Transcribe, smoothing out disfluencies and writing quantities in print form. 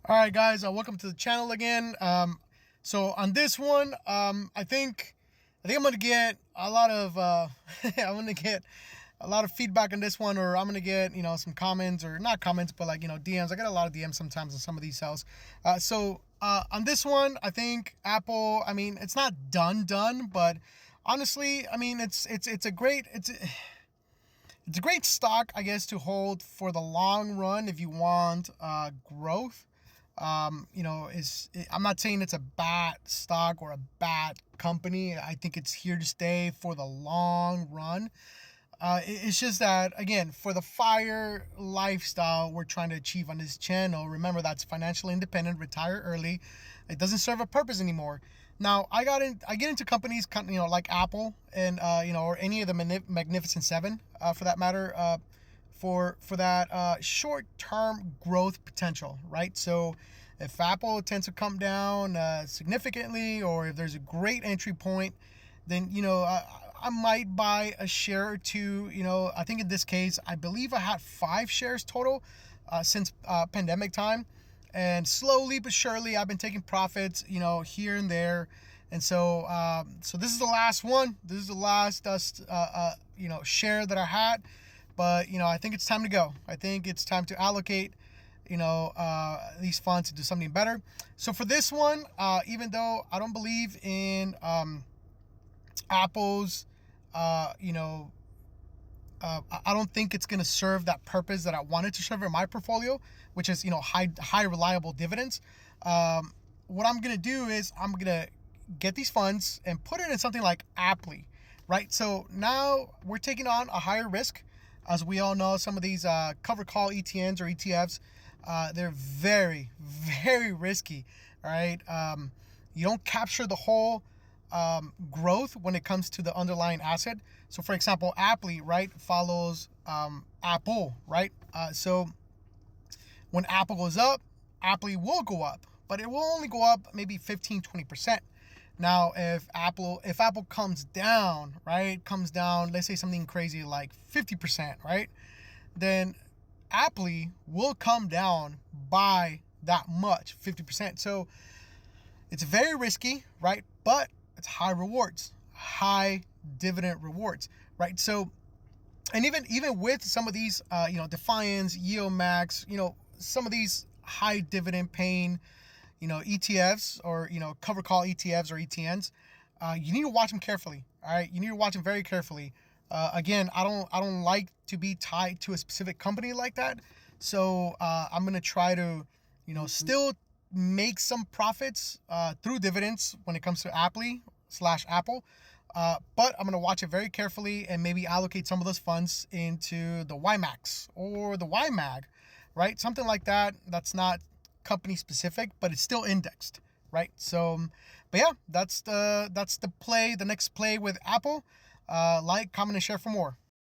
All right, guys, welcome to the channel again. So on this one, I think I'm gonna get a lot of I'm gonna get a lot of feedback on this one, or I'm gonna get some comments, or not comments, but like DMs. I get a lot of DMs sometimes on some of these sales. So on this one, I think Apple. I mean, it's not done, but honestly, I mean, it's a great stock, I guess, to hold for the long run if you want growth. I'm not saying it's a bad stock or a bad company. I think it's here to stay for the long run. It's just that, again, for the fire lifestyle we're trying to achieve on this channel, remember that's financially independent, retire early. It doesn't serve a purpose anymore. Now, I get into companies, like Apple and or any of the Magnificent Seven, for that matter, for that short-term growth potential, right? So if Apple tends to come down significantly, or if there's a great entry point, then I might buy a share or two. I think in this case, I believe I had 5 shares total since pandemic time, and slowly but surely I've been taking profits, here and there. And so this is the last one. This is the last share that I had. But I think it's time to go. I think it's time to allocate these funds to do something better. So for this one, even though I don't believe in Apple's I don't think it's going to serve that purpose that I wanted to serve in my portfolio, which is high reliable dividends. What I'm going to do is I'm going to get these funds and put it in something like Apply, right? So now we're taking on a higher risk. As we all know, some of these cover call ETNs or ETFs, they're very, very risky, all right? You don't capture the whole growth when it comes to the underlying asset. So for example, Apply, right, follows Apple, right? So when Apple goes up, Apply will go up, but it will only go up maybe 15-20%. Now, if Apple comes down, right, let's say something crazy like 50%, right, then Apply will come down by that much, 50%. So it's very risky, right? But it's high rewards, high dividend rewards, right? So, and even with some of these, Defiance, YieldMax, some of these high dividend paying, ETFs, or cover call ETFs or ETNs, you need to watch them carefully. All right, you need to watch them very carefully. Again, I don't like to be tied to a specific company like that. So I'm gonna try to, still make some profits through dividends when it comes to Apply/Apple. But I'm gonna watch it very carefully and maybe allocate some of those funds into the YMAX or the YMAG, right? Something like that. That's not company specific, but it's still indexed, right? So, but yeah, that's the play. The next play with Apple. Like, comment, and share for more.